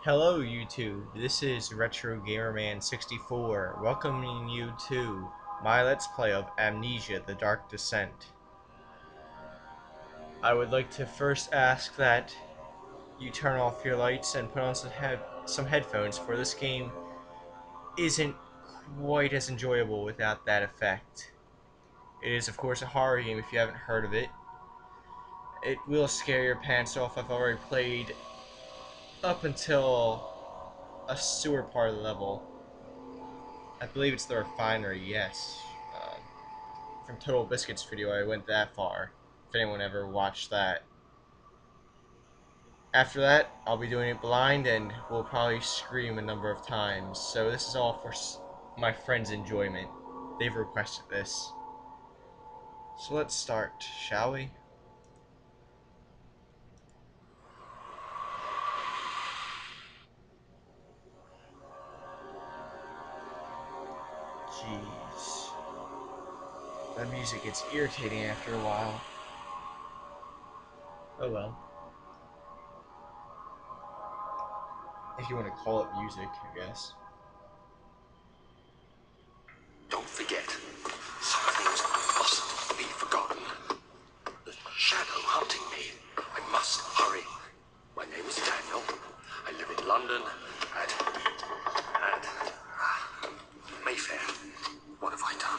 Hello YouTube, this is RetroGamerman64 welcoming you to my Let's Play of Amnesia the Dark Descent. I would like to first ask that you turn off your lights and put on some headphones, for this game isn't quite as enjoyable without that effect. It is of course a horror game if you haven't heard of it. It will scare your pants off. I've already played up until a sewer part of the level. I believe it's the refinery, yes. From Total Biscuit's video, I went that far. If anyone ever watched that. After that, I'll be doing it blind and will probably scream a number of times. So this is all for my friends' enjoyment. They've requested this. So let's start, shall we? Jeez. That music gets irritating after a while. Oh well. If you want to call it music, I guess. Don't forget, some things mustn't be forgotten. The shadow hunting me. I must hurry. My name is Daniel. I live in London at Mayfair. What have I done?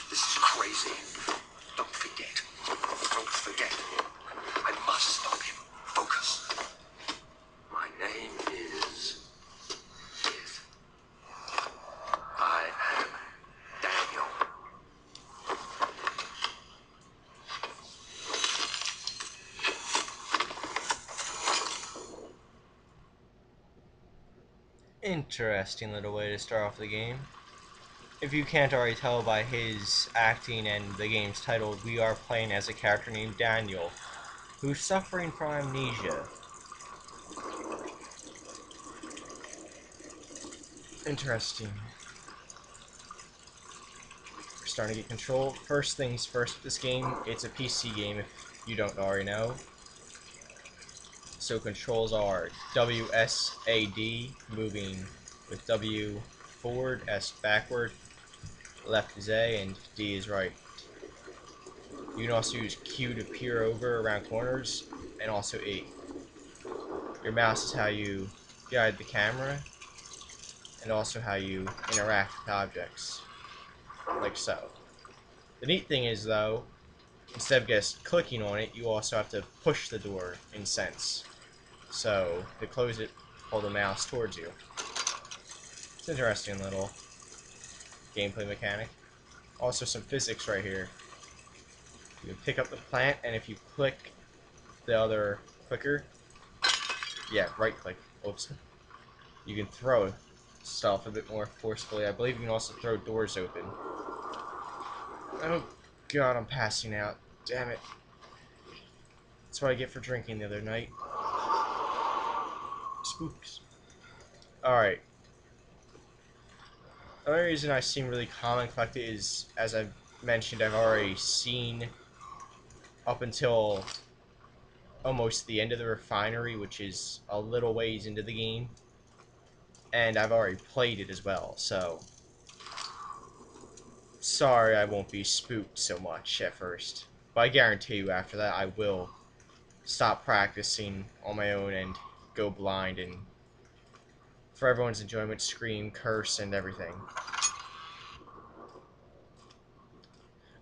This is crazy. Don't forget. Don't forget. I must stop him. Focus. My name is I am Daniel. Interesting little way to start off the game. If you can't already tell by his acting and the game's title, we are playing as a character named Daniel, who's suffering from amnesia. Interesting. We're starting to get control. First things first with this game, it's a PC game if you don't already know. So controls are WSAD, moving with W forward, S backward, left is A, and D is right. You can also use Q to peer over around corners, and also E. Your mouse is how you guide the camera, and also how you interact with objects, like so. The neat thing is, though, instead of just clicking on it, you also have to push the door, in a sense. So, to close it, pull the mouse towards you. It's an interesting little gameplay mechanic. Also some physics right here. You can pick up the plant, and if you click the other clicker, yeah, right click, oops, you can throw stuff a bit more forcefully. I believe you can also throw doors open. Oh god, I'm passing out. Damn it. That's what I get for drinking the other night. Spooks. Alright. The only reason I seem really calm and collected is, as I've mentioned, I've already seen up until almost the end of the refinery, which is a little ways into the game. And I've already played it as well, so sorry I won't be spooked so much at first. But I guarantee you after that I will stop practicing on my own and go blind and, for everyone's enjoyment, scream, curse, and everything.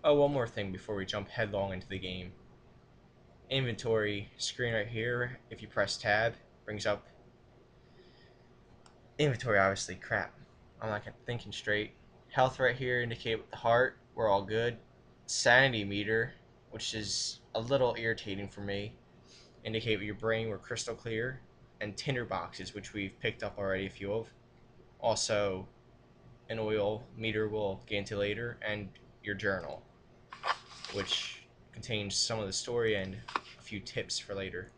Oh, one more thing before we jump headlong into the game. Inventory screen right here, if you press tab, brings up inventory. Obviously, crap, I'm not thinking straight. Health right here, indicate with the heart, we're all good. Sanity meter, which is a little irritating for me, indicate with your brain we're crystal clear. And tinder boxes, which we've picked up already a few of. Also, an oil meter we'll get into later, and your journal, which contains some of the story and a few tips for later.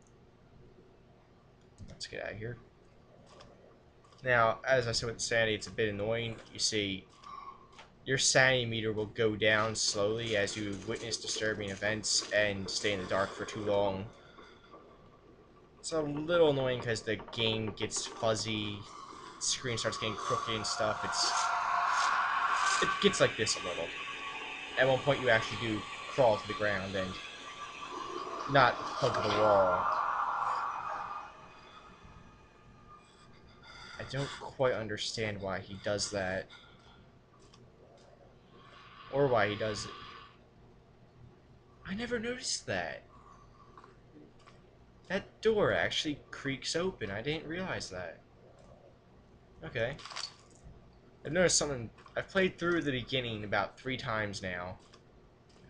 Let's get out of here. Now, as I said with sanity, it's a bit annoying. You see, your sanity meter will go down slowly as you witness disturbing events and stay in the dark for too long. It's a little annoying because the game gets fuzzy, the screen starts getting crooked and stuff. It gets like this a little. At one point, you actually do crawl to the ground and not hug the wall. I don't quite understand why he does that, or why he does it. I never noticed that. That door actually creaks open. I didn't realize that. Okay. I've noticed something. I've played through the beginning about 3 times now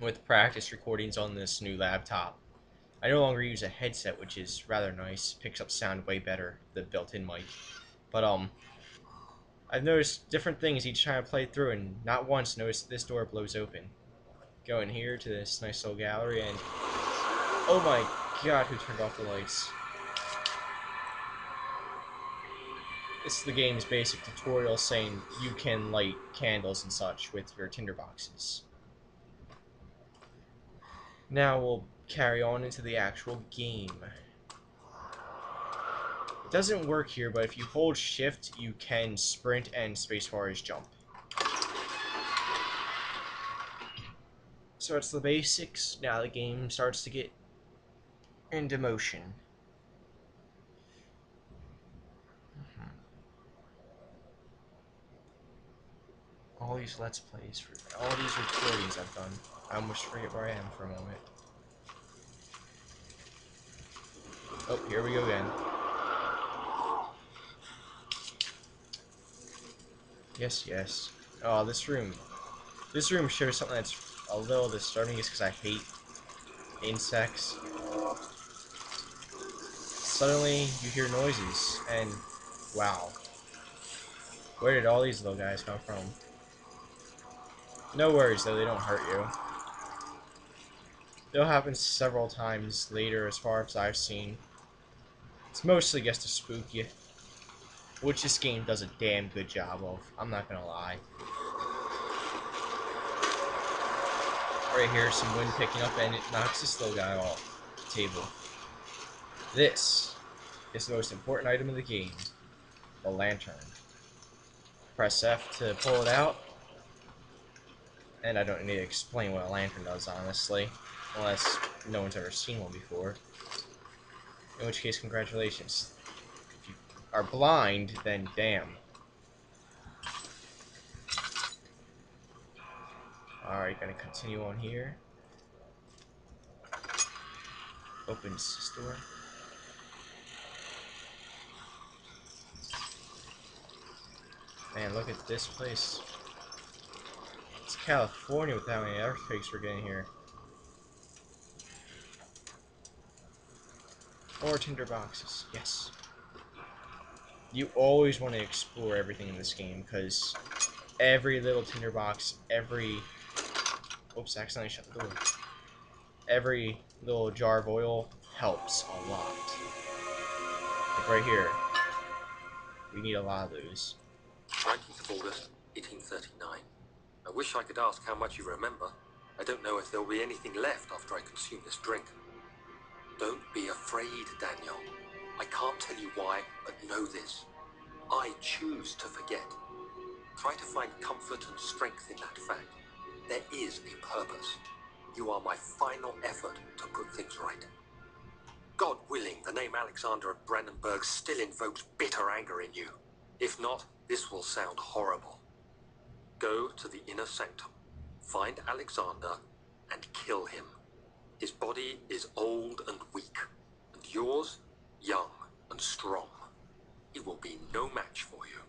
with practice recordings on this new laptop. I no longer use a headset, which is rather nice. Picks up sound way better, the built-in mic. But I've noticed different things each time I play through, and not once noticed this door blows open. Go in here to this nice little gallery, and oh my god, who turned off the lights? This is the game's basic tutorial saying you can light candles and such with your tinderboxes. Now we'll carry on into the actual game. It doesn't work here, but if you hold shift, you can sprint and spacebar is jump. So it's the basics. Now the game starts to get into motion. All these let's plays, all these recordings I've done. I almost forget where I am for a moment. Oh, here we go again. Yes, yes. Oh, this room. This room shows something that's a little disturbing, just because I hate insects. Suddenly, you hear noises, and wow. Where did all these little guys come from? No worries, though, they don't hurt you. They'll happen several times later, as far as I've seen. It's mostly just to spook you, which this game does a damn good job of, I'm not gonna lie. Right here, some wind picking up, and it knocks this little guy off the table. This is the most important item in the game, the lantern. Press F to pull it out, and I don't need to explain what a lantern does, honestly, unless no one's ever seen one before. In which case, congratulations. If you are blind, then damn. Alright, gonna continue on here. Opens this door. Man, look at this place. It's California with how many earthquakes we're getting here. More tinder boxes. Yes. You always want to explore everything in this game, because every little tinderbox, every... Oops, I accidentally shut the door. Every little jar of oil helps a lot. Like right here. We need a lot of those. 19th of August, 1839. I wish I could ask how much you remember. I don't know if there'll be anything left after I consume this drink. Don't be afraid, Daniel. I can't tell you why, but know this. I choose to forget. Try to find comfort and strength in that fact. There is a purpose. You are my final effort to put things right. God willing, the name Alexander of Brandenburg still invokes bitter anger in you. If not, this will sound horrible. Go to the inner sanctum, find Alexander, and kill him. His body is old and weak, and yours, young and strong. He will be no match for you.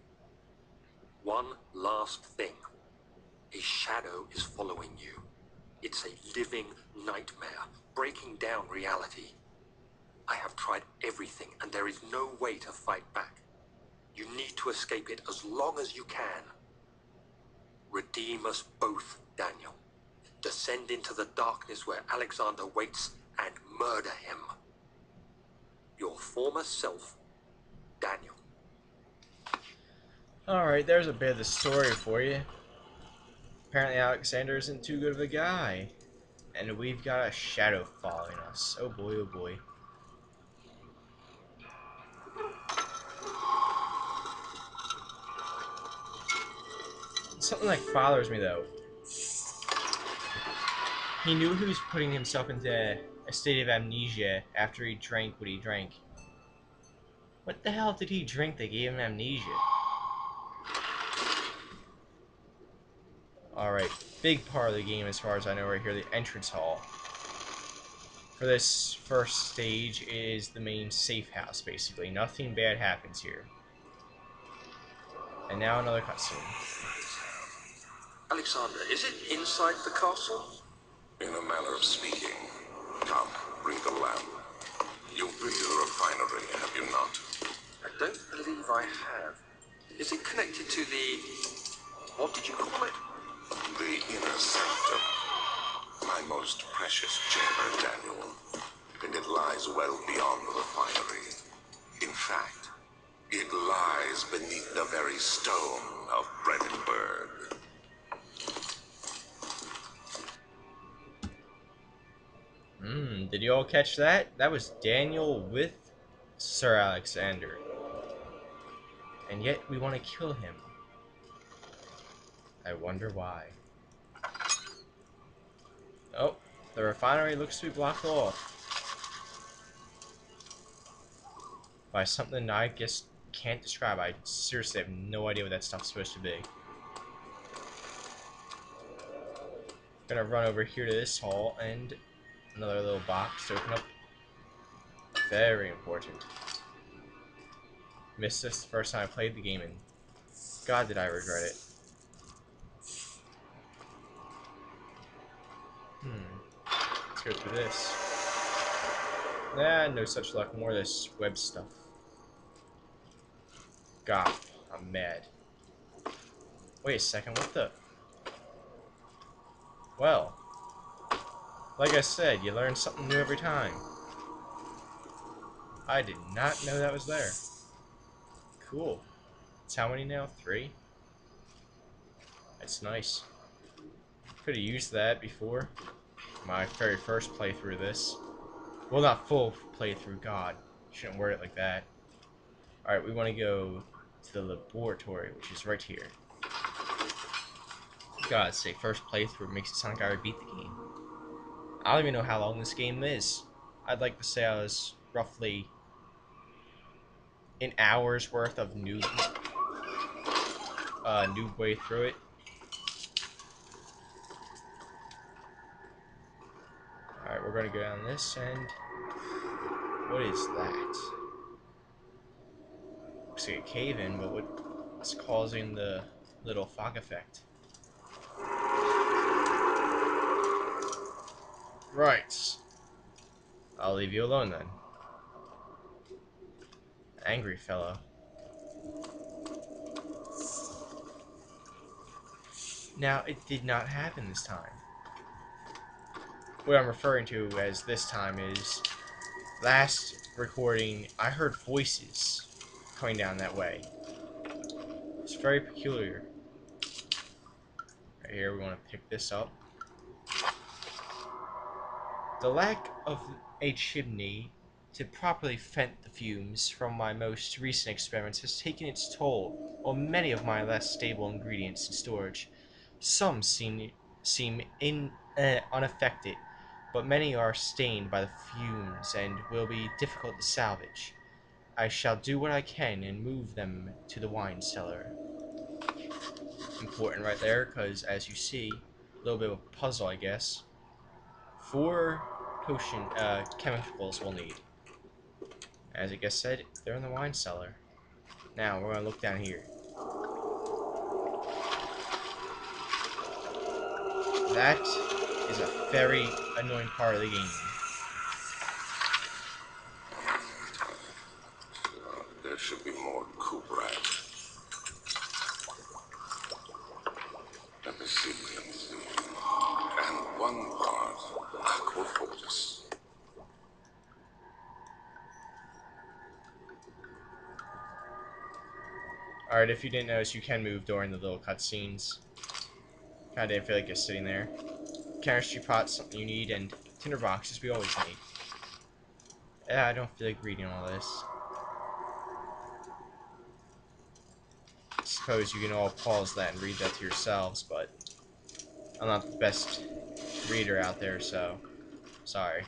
One last thing. A shadow is following you. It's a living nightmare, breaking down reality. I have tried everything, and there is no way to fight back. You need to escape it as long as you can. Redeem us both, Daniel. Descend into the darkness where Alexander waits and murder him. Your former self, Daniel. Alright, there's a bit of the story for you. Apparently Alexander isn't too good of a guy. And we've got a shadow following us. Oh boy, oh boy. Something like bothers me though. He knew he was putting himself into a state of amnesia after he drank what he drank. What the hell did he drink that gave him amnesia? Alright, big part of the game as far as I know right here, the entrance hall. For this first stage is the main safe house, basically. Nothing bad happens here. And now another cutscene. Alexander, is it inside the castle? In a manner of speaking. Come, bring the lamp. You've been to the refinery, have you not? I don't believe I have. Is it connected to the... what did you call it? The inner sanctum. My most precious chamber, Daniel. And it lies well beyond the refinery. In fact, it lies beneath the very stone of Brennenburg. Did you all catch that? That was Daniel with Sir Alexander. And yet we want to kill him. I wonder why. Oh, the refinery looks to be blocked off. By something I guess can't describe. I seriously have no idea what that stuff's supposed to be. Gonna run over here to this hall and another little box to open up. Very important. Missed this the first time I played the game and God did I regret it. Let's go through this. Nah, no such luck. More of this web stuff. God, I'm mad. Wait a second, what the... Well, like I said, you learn something new every time. I did not know that was there. Cool. It's how many now? 3? That's nice. Could have used that before. My very first playthrough of this. Well, not full playthrough, God. Shouldn't word it like that. Alright, we want to go to the laboratory, which is right here. God, say first playthrough makes it sound like I already beat the game. I don't even know how long this game is. I'd like to say I was roughly an hour's worth of noob way through it. Alright, we're gonna go down this end. What is that? Looks like a cave-in, but what's causing the little fog effect? Right. I'll leave you alone then. Angry fellow. Now, it did not happen this time. What I'm referring to as this time is last recording, I heard voices coming down that way. It's very peculiar. Right here, we want to pick this up. The lack of a chimney to properly vent the fumes from my most recent experiments has taken its toll on many of my less stable ingredients in storage. Some seem unaffected, but many are stained by the fumes and will be difficult to salvage. I shall do what I can and move them to the wine cellar. Important right there, because as you see, a little bit of a puzzle, I guess. 4 potion chemicals we'll need. As it gets said, they're in the wine cellar. Now we're gonna look down here. That is a very annoying part of the game. There should be more Kubrat. Let me see, let me see. And 1 part Aquafortis. Alright, if you didn't notice, you can move during the little cutscenes. Kinda didn't feel like you're sitting there. Chemistry pot's something you need, and tinder boxes we always need. Yeah, I don't feel like reading all this. suppose you can all pause that and read that to yourselves, but I'm not the best reader out there, so sorry.